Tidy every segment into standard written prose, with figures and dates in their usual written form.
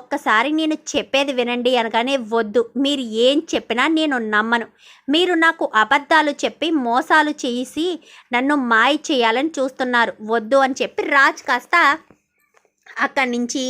ఒక్కసారి నేను చెప్పేది వినండి అనగానే, వద్దు, మీరు ఏం చెప్పినా నేను నమ్మను. మీరు నాకు అబద్ధాలు చెప్పి మోసాలు చేసి నన్ను మాయ చేయాలని చూస్తున్నారు, వద్దు అని చెప్పి రాజ్ కాస్త అక్కడి నుంచి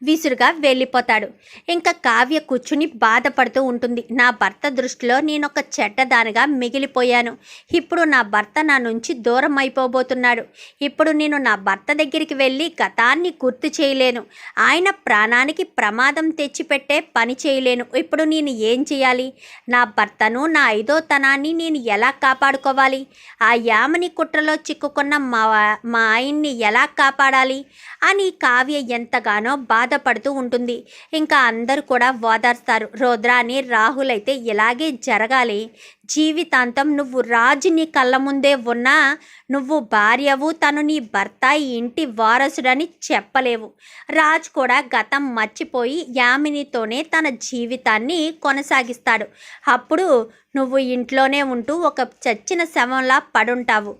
విసురుగా వెళ్ళిపోతాడు. ఇంకా కావ్య కూర్చుని బాధపడుతూ ఉంటుంది. నా భర్త దృష్టిలో నేను ఒక చెడ్డదానిగా మిగిలిపోయాను. ఇప్పుడు నా భర్త నా నుంచి దూరం అయిపోబోతున్నాడు. ఇప్పుడు నేను నా భర్త దగ్గరికి వెళ్ళి గతాన్ని గుర్తు చేయలేను. ఆయన ప్రాణానికి ప్రమాదం తెచ్చిపెట్టే పని చేయలేను. ఇప్పుడు నేను ఏం చేయాలి? నా భర్తను, నా ఐదోతనాన్ని నేను ఎలా కాపాడుకోవాలి? ఆ యామని కుట్రలో చిక్కుకున్న మా ఆయన్ని ఎలా కాపాడాలి అని కావ్య ఎంతగానో బాధపడుతూ ఉంటుంది. ఇంకా అందరూ కూడా ఓదార్స్తారు. రుద్రాని, రాహుల్ అయితే ఇలాగే జరగాలి, జీవితాంతం నువ్వు రాజు నీ కళ్ళ ముందే ఉన్నా నువ్వు భార్యవు, తను నీ భర్త, ఇంటి వారసుడని చెప్పలేవు. రాజ్ కూడా గతం మర్చిపోయి యామినితోనే తన జీవితాన్ని కొనసాగిస్తాడు. అప్పుడు నువ్వు ఇంట్లోనే ఉంటూ ఒక చచ్చిన శవంలా పడుంటావు.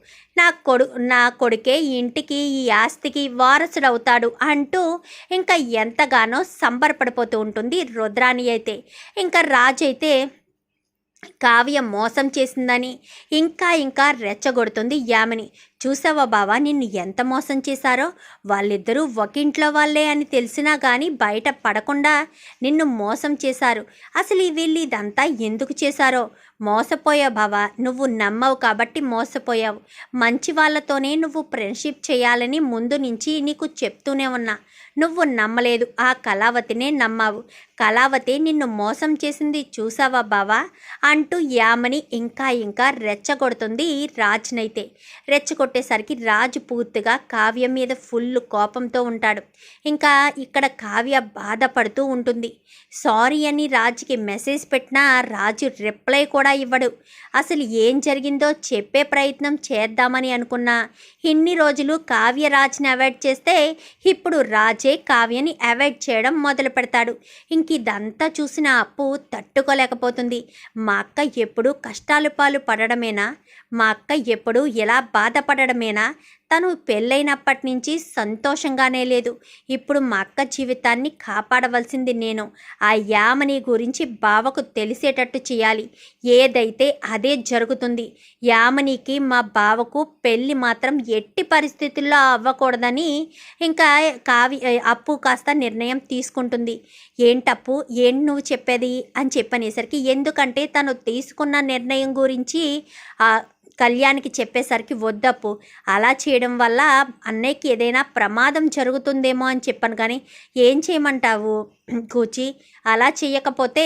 నా కొడుకే ఇంటికి, ఈ ఆస్తికి వారసుడవుతాడు అంటూ ఇంకా ఎంతగానో సంబరపడిపోతూ ఉంటుంది రుద్రాని అయితే. ఇంకా రాజు అయితే కావ్య మోసం చేసిందని ఇంకా రెచ్చగొడుతుంది యామిని. చూసావా బావా, నిన్ను ఎంత మోసం చేశారో? వాళ్ళిద్దరూ ఒకింట్లో వాళ్ళే అని తెలిసినా కానీ బయట పడకుండా నిన్ను మోసం చేశారు. అసలు వీళ్ళు ఇదంతా ఎందుకు చేశారో? మోసపోయావు బావా, నువ్వు నమ్మవు కాబట్టి మోసపోయావు. మంచి వాళ్ళతోనే నువ్వు ఫ్రెండ్షిప్ చేయాలని ముందు నుంచి నీకు చెప్తూనే ఉన్నా, నువ్వు నమ్మలేదు. ఆ కళావతినే నమ్మావు. కళావతి నిన్ను మోసం చేసింది చూసావా బావా అంటూ యామని ఇంకా రెచ్చగొడుతుంది రాజ్నైతే. రెచ్చగొట్టేసరికి రాజు పూర్తిగా కావ్య మీద ఫుల్ కోపంతో ఉంటాడు. ఇంకా ఇక్కడ కావ్య బాధపడుతూ ఉంటుంది. సారీ అని రాజుకి మెసేజ్ పెట్టినా రాజు రిప్లై కూడా ఇవ్వడు. అసలు ఏం జరిగిందో చెప్పే ప్రయత్నం చేద్దామని అనుకున్నా ఇన్ని రోజులు కావ్య రాజ్ని అవాయిడ్ చేస్తే ఇప్పుడు రాజే కావ్యని అవాయిడ్ చేయడం మొదలు పెడతాడు. ఇంక ఇదంతా చూసిన అప్పు తట్టుకోలేకపోతుంది. మా అక్క ఎప్పుడూ కష్టాలు పాలు పడడమేనా? మా అక్క ఎప్పుడూ ఇలా బాధపడడమేనా? తను పెళ్ళైనప్పటి నుంచి సంతోషంగానే లేదు. ఇప్పుడు మా అక్క జీవితాన్ని కాపాడవలసింది నేను. ఆ యామని గురించి బావకు తెలిసేటట్టు చేయాలి. ఏదైతే అదే జరుగుతుంది. యామనికి మా బావకు పెళ్ళి మాత్రం ఎట్టి పరిస్థితుల్లో అవ్వకూడదని ఇంకా అప్పు కాస్త నిర్ణయం తీసుకుంటుంది. ఏంటప్పు, ఏం నువ్వు చెప్పేది అని చెప్పనేసరికి, ఎందుకంటే తను తీసుకున్న నిర్ణయం గురించి కళ్యాణ్కి చెప్పేసరికి, వద్దప్పు, అలా చేయడం వల్ల అన్నయ్యకి ఏదైనా ప్రమాదం జరుగుతుందేమో అని చెప్పాను. కానీ ఏం చేయమంటావు కూచి? అలా చేయకపోతే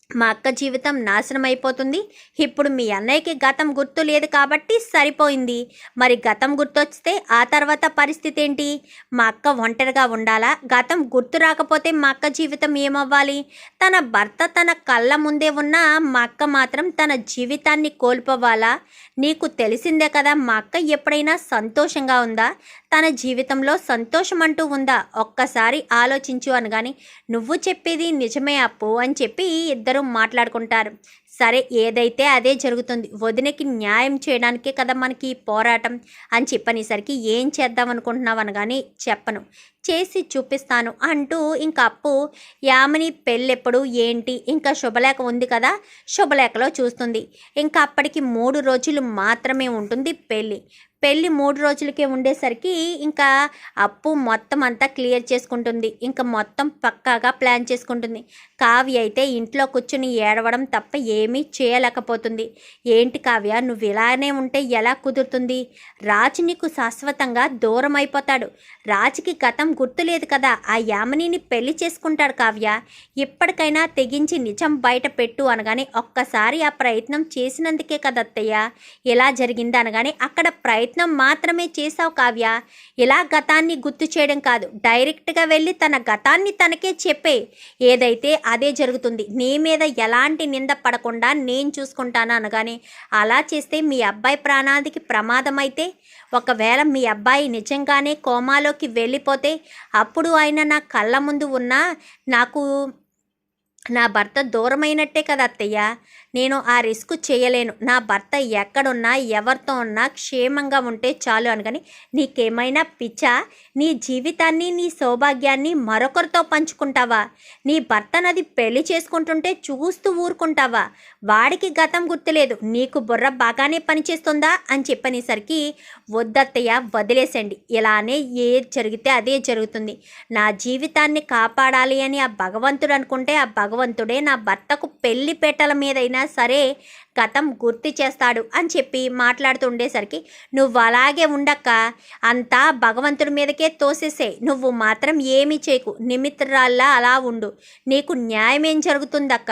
మా అక్క జీవితం నాశనం అయిపోతుంది. ఇప్పుడు మీ అన్నయ్యకి గతం గుర్తు లేదు కాబట్టి సరిపోయింది. మరి గతం గుర్తొస్తే ఆ తర్వాత పరిస్థితి ఏంటి? మా అక్క ఒంటరిగా ఉండాలా? గతం గుర్తు రాకపోతే మా అక్క జీవితం ఏమవ్వాలి? తన భర్త తన కళ్ళ ముందే ఉన్న మా అక్క మాత్రం తన జీవితాన్ని కోల్పోవాలా? నీకు తెలిసిందే కదా, మా అక్క ఎప్పుడైనా సంతోషంగా ఉందా? తన జీవితంలో సంతోషం అంటూ ఉందా? ఒక్కసారి ఆలోచించు అనగాని, నువ్వు చెప్పేది నిజమే అప్పు అని చెప్పి ఇద్దరు మాట్లాడుకుంటారు. సరే, ఏదైతే అదే జరుగుతుంది. వదినకి న్యాయం చేయడానికే కదా మనకి పోరాటం అని చెప్పనేసరికి, ఏం చేద్దాం అనుకుంటున్నావు అనగాని, చెప్పను, చేసి చూపిస్తాను అంటూ ఇంకా అప్పు యామిని పెళ్ళెప్పుడు ఏంటి, ఇంకా శుభలేఖ ఉంది కదా, శుభలేఖలో చూస్తుంది. ఇంకా అప్పటికి 3 రోజులు మాత్రమే ఉంటుంది పెళ్ళి. 3 రోజులకే ఉండేసరికి ఇంకా అప్పు మొత్తం అంతా క్లియర్ చేసుకుంటుంది. ఇంకా మొత్తం పక్కాగా ప్లాన్ చేసుకుంటుంది. కావ్య అయితే ఇంట్లో కూర్చుని ఏడవడం తప్ప ఏమీ చేయలేకపోతుంది. ఏంటి కావ్య, నువ్వు ఇలానే ఉంటే ఎలా కుదురుతుంది? రాజు నీకు శాశ్వతంగా దూరం అయిపోతాడు. రాజుకి గతం గుర్తులేదు కదా, ఆ యామినిని పెళ్లి చేసుకుంటాడు కావ్య. ఇప్పటికైనా తెగించి నిజం బయట పెట్టు అనగానే, ఒక్కసారి ఆ ప్రయత్నం చేసినందుకే కదా అత్తయ్య ఇలా జరిగింది అనగానే, అక్కడ ప్రయత్నం మాత్రమే చేసావు కావ్య. ఇలా గతాన్ని గుర్తు చేయడం కాదు, డైరెక్ట్గా వెళ్ళి తన గతాన్ని తనకే చెప్పే. ఏదైతే అదే జరుగుతుంది. నీ మీద ఎలాంటి నింద పడకుండా నేను చూసుకుంటాను అనగానే, అలా చేస్తే మీ అబ్బాయి ప్రాణానికి ప్రమాదం అయితే, ఒకవేళ మీ అబ్బాయి నిజంగానే కోమాలోకి వెళ్ళిపోతే, అప్పుడు ఆయన నా కళ్ళ ముందు ఉన్నా నాకు నా భర్త దూరమైనట్టే కదా అత్తయ్య. నేను ఆ రిస్క్ చేయలేను. నా భర్త ఎక్కడున్నా ఎవరితో ఉన్నా క్షేమంగా ఉంటే చాలు అనగాని, నీకేమైనా పిచ్చా? నీ జీవితాన్ని నీ సౌభాగ్యాన్ని మరొకరితో పంచుకుంటావా? నీ భర్తనది పెళ్లి చేసుకుంటుంటే చూస్తూ ఊరుకుంటావా? వాడికి గతం గుర్తులేదు, నీకు బుర్ర బాగానే పనిచేస్తుందా అని చెప్పనేసరికి, వద్దత్తయ్య వదిలేసండి, ఇలానే ఏది జరిగితే అదే జరుగుతుంది. నా జీవితాన్ని కాపాడాలి అని ఆ భగవంతుడు అనుకుంటే ఆ భగవంతుడే నా భర్తకు పెళ్లి పీటల మీదైనా సరే గతం గుర్తు చేస్తాడు అని చెప్పి మాట్లాడుతూ ఉండేసరికి, నువ్వు అలాగే ఉండక్క, అంతా భగవంతుడి మీదకే తోసేసే, నువ్వు మాత్రం ఏమీ చేయకు, నిమిత్రాల్లా అలా ఉండు, నీకు న్యాయం ఏం జరుగుతుందక్క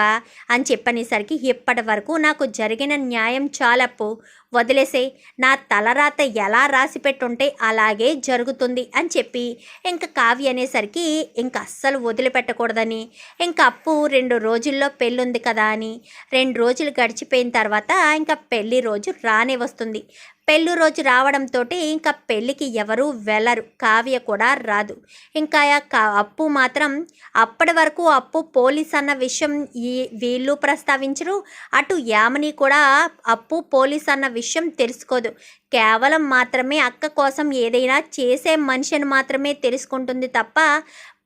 అని చెప్పనేసరికి, ఇప్పటి వరకు నాకు జరిగిన న్యాయం చాలప్పు, వదిలేసే, నా తలరాత ఎలా రాసి పెట్టుంటే అలాగే జరుగుతుంది అని చెప్పి ఇంకా కావ్య అనేసరికి ఇంక అస్సలు వదిలిపెట్టకూడదని, ఇంకా అప్పు 2 రోజుల్లో పెళ్ళుంది కదా అని 2 రోజులు గడిచిపోయిన తర్వాత ఇంకా పెళ్లి రోజు రానే వస్తుంది. పెళ్ళి రోజు రావడంతో ఇంకా పెళ్ళికి ఎవరూ వెళ్ళరు, కావ్య కూడా రాదు. ఇంకా అప్పు మాత్రం అప్పటి వరకు అప్పు పోలీస్ అన్న విషయం వీళ్ళు ప్రస్తావించరు, అటు యామిని కూడా అప్పు పోలీస్ అన్న విషయం తెలుసుకోదు. కేవలం మాత్రమే అక్క కోసం ఏదైనా చేసే మనిషిని మాత్రమే తెలుసుకుంటుంది తప్ప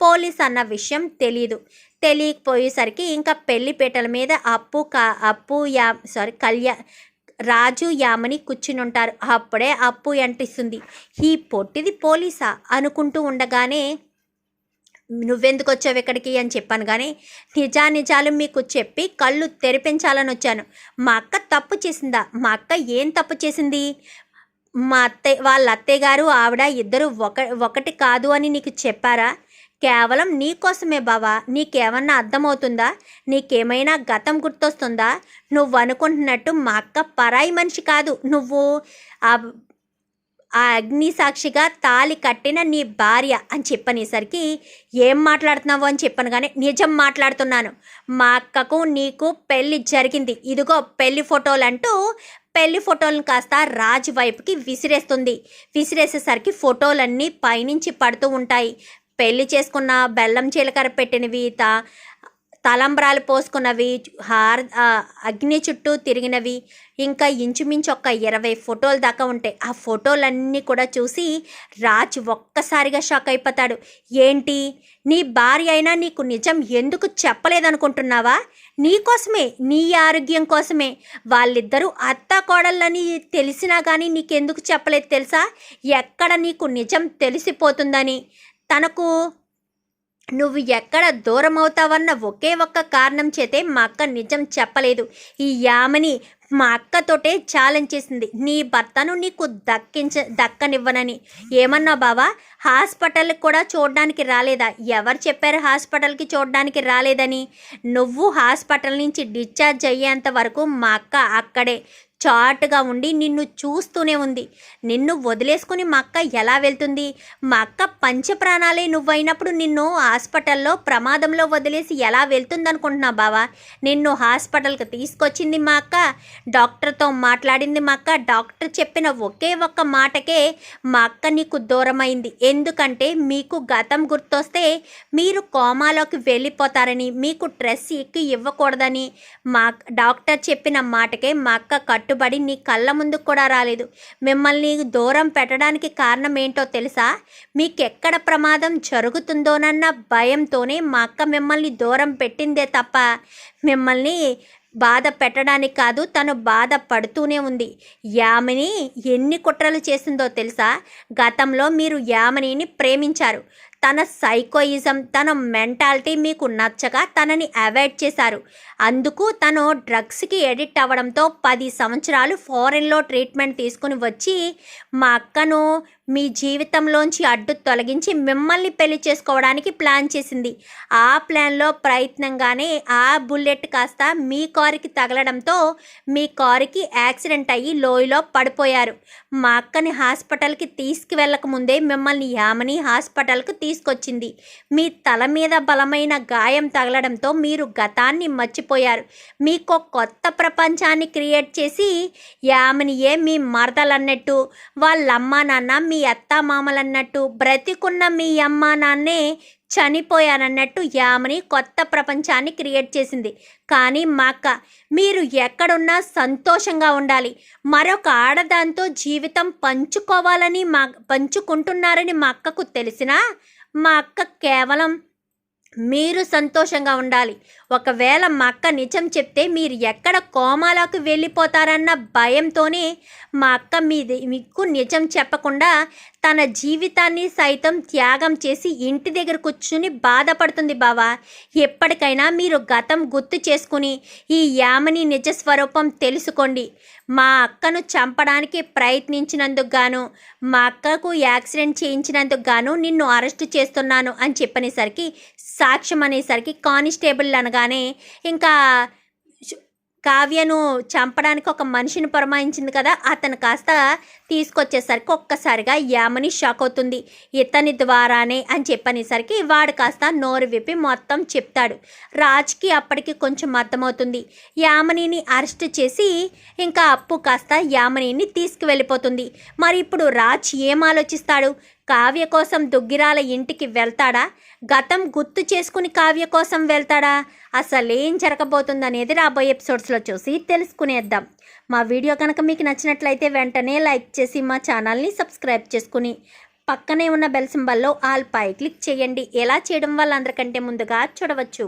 పోలీస్ అన్న విషయం తెలియదు. తెలియకపోయేసరికి ఇంకా పెళ్లి పీటల మీద రాజు యామిని కూర్చుని ఉంటారు. అప్పుడే అప్పు అంటిస్తుంది, ఈ పొట్టిది పోలీసా అనుకుంటూ ఉండగానే, నువ్వెందుకు వచ్చావు ఇక్కడికి అని చెప్పాను కానీ, నిజాలు మీకు చెప్పి కళ్ళు తెరిపించాలని వచ్చాను. మా అక్క తప్పు చేసిందా? మా అక్క ఏం తప్పు చేసింది? వాళ్ళ అత్తయ్య గారు ఆవిడ ఇద్దరు ఒకటి కాదు అని నీకు చెప్పారా? కేవలం నీకోసమే బావా. నీకేమన్నా అర్థమవుతుందా? నీకేమైనా గతం గుర్తొస్తుందా? నువ్వు అనుకుంటున్నట్టు మా అక్క పరాయి మనిషి కాదు. నువ్వు ఆ అగ్ని సాక్షిగా తాళి కట్టిన నీ భార్య అని చెప్పనేసరికి, ఏం మాట్లాడుతున్నావు అని చెప్పాను కానీ, నిజం మాట్లాడుతున్నాను. మా అక్కకు నీకు పెళ్ళి జరిగింది, ఇదిగో పెళ్లి ఫోటోలు అంటూ పెళ్లి ఫోటోలను కాస్త రాజు వైపుకి విసిరేసేసరికి ఫోటోలన్నీ పైనుంచి పడుతూ ఉంటాయి. పెళ్లి చేసుకున్న బెల్లం జీలకర్ర పెట్టినవి, తలంబ్రాలు పోసుకున్నవి, అగ్ని చుట్టూ తిరిగినవి, ఇంకా ఇంచుమించు ఒక 20 ఫోటోలు దాకా ఉంటాయి. ఆ ఫోటోలన్నీ కూడా చూసి రాజ్ ఒక్కసారిగా షాక్ అయిపోతాడు. ఏంటి, నీ భార్య అయినా నీకు నిజం ఎందుకు చెప్పలేదనుకుంటున్నావా? నీకోసమే, నీ ఆరోగ్యం కోసమే. వాళ్ళిద్దరూ అత్త కోడళ్ళని తెలిసినా కానీ నీకెందుకు చెప్పలేదు తెలుసా? ఎక్కడ నీకు నిజం తెలిసిపోతుందని. తనకు నువ్వు ఎక్కడ దూరం అవుతావన్న ఒకే ఒక్క కారణం చేతే మా అక్క నిజం చెప్పలేదు. ఈ యామిని మా అక్కతోటే ఛాలెంజ్ చేసింది, నీ భర్తను నీకు దక్కనివ్వనని. ఏమన్నా బావా, హాస్పిటల్కి కూడా చూడడానికి రాలేదా? ఎవరు చెప్పారు హాస్పిటల్కి చూడడానికి రాలేదని? నువ్వు హాస్పిటల్ నుంచి డిశ్చార్జ్ అయ్యేంత వరకు మా అక్క అక్కడే చాటుగా ఉండి నిన్ను చూస్తూనే ఉంది. నిన్ను వదిలేసుకుని మా అక్క ఎలా వెళ్తుంది? మా అక్క పంచప్రాణాలే నువ్వైనప్పుడు నిన్ను హాస్పిటల్లో ప్రమాదంలో వదిలేసి ఎలా వెళ్తుంది అనుకుంటున్నావు బావా? నిన్ను హాస్పిటల్కి తీసుకొచ్చింది మా అక్క, డాక్టర్తో మాట్లాడింది మా అక్క. డాక్టర్ చెప్పిన ఒకే ఒక్క మాటకే మా అక్క నీకు దూరమైంది. ఎందుకంటే మీకు గతం గుర్తొస్తే మీరు కోమాలోకి వెళ్ళిపోతారని, మీకు స్ట్రెస్ ఎక్కి ఇవ్వకూడదని మా డాక్టర్ చెప్పిన మాటకే మా అక్క కట్టుబడి నీ కళ్ళ ముందుకు కూడా రాలేదు. మిమ్మల్ని దూరం పెట్టడానికి కారణం ఏంటో తెలుసా? మీకెక్కడ ప్రమాదం జరుగుతుందోనన్న భయంతోనే మా అక్క మిమ్మల్ని దూరం పెట్టిందే తప్ప మిమ్మల్ని బాధ పెట్టడానికి కాదు. తను బాధ పడుతూనే ఉంది. యామిని ఎన్ని కుట్రలు చేసిందో తెలుసా? గతంలో మీరు యామినిని ప్రేమించారు. తన సైకోయిజం, తన మెంటాలిటీ మీకు నచ్చక తనని అవాయిడ్ చేశారు. అందుకు తను డ్రగ్స్కి ఎడిక్ట్ అవ్వడంతో 10 సంవత్సరాలు ఫారెన్లో ట్రీట్మెంట్ తీసుకుని వచ్చి మా అక్కను మీ జీవితంలోంచి అడ్డు తొలగించి మిమ్మల్ని పెళ్లి చేసుకోవడానికి ప్లాన్ చేసింది. ఆ ప్లాన్లో ప్రయత్నంగానే ఆ బుల్లెట్ కాస్త మీ కారుకి తగలడంతో మీ కారుకి యాక్సిడెంట్ అయ్యి లోయలో పడిపోయారు. మా అక్కని హాస్పిటల్కి తీసుకువెళ్ళకముందే మిమ్మల్ని యామిని హాస్పిటల్కి తీసుకొచ్చింది. మీ తల మీద బలమైన గాయం తగలడంతో మీరు గతాన్ని మర్చిపోయారు. మీకు కొత్త ప్రపంచాన్ని క్రియేట్ చేసి యామినియే మీ మరదలన్నట్టు, వాళ్ళ అమ్మా నాన్న మీ అత్త మామలన్నట్టు, బ్రతికున్న మీ అమ్మా నాన్నే చనిపోయానన్నట్టు యామిని కొత్త ప్రపంచాన్ని క్రియేట్ చేసింది. కానీ మా అక్క, మీరు ఎక్కడున్నా సంతోషంగా ఉండాలి, మరొక ఆడదాంతో జీవితం పంచుకుంటున్నారని మా అక్కకు తెలిసినా మా అక్క కేవలం మీరు సంతోషంగా ఉండాలి. ఒకవేళ మా అక్క నిజం చెప్తే మీరు ఎక్కడ కోమాలకు వెళ్ళిపోతారన్న భయంతోనే మా అక్క మీకు నిజం చెప్పకుండా తన జీవితాన్ని సైతం త్యాగం చేసి ఇంటి దగ్గర కూర్చుని బాధపడుతుంది బావా. ఎప్పటికైనా మీరు గతం గుర్తు చేసుకుని ఈ యామిని నిజ స్వరూపం తెలుసుకోండి. మా అక్కను చంపడానికి ప్రయత్నించినందుకు గాను, మా అక్కకు యాక్సిడెంట్ చేయించినందుకు గాను నిన్ను అరెస్టు చేస్తున్నాను అని చెప్పనేసరికి, సాక్ష్యం అనేసరికి కానిస్టేబుల్ అనగానే ఇంకా కావ్యను చంపడానికి ఒక మనిషిని పురమాయించింది కదా, అతను కాస్త తీసుకొచ్చేసరికి ఒక్కసారిగా యామిని షాక్ అవుతుంది. ఇతని ద్వారానే అని చెప్పనేసరికి వాడు కాస్త నోరు విప్పి మొత్తం చెప్తాడు. రాజ్కి అప్పటికి కొంచెం అర్థమవుతుంది. యామినిని అరెస్ట్ చేసి ఇంకా అప్పు కాస్త యామినిని తీసుకువెళ్ళిపోతుంది. మరి ఇప్పుడు రాజ్ ఏం ఆలోచిస్తాడు? కావ్య కోసం దుగ్గిరాల ఇంటికి వెళ్తాడా? గతం గుర్తు చేసుకుని కావ్య కోసం వెళ్తాడా? అసలేం జరగబోతుందనేది రాబోయే ఎపిసోడ్స్లో చూసి తెలుసుకునేద్దాం. మా వీడియో కనుక మీకు నచ్చినట్లయితే వెంటనే లైక్ చేసి మా ఛానల్ని సబ్స్క్రైబ్ చేసుకుని పక్కనే ఉన్న బెల్ సింబల్లో ఆల్ పై క్లిక్ చేయండి. ఎలా చేయడం వల్ల అందరికంటే ముందుగా చూడవచ్చు.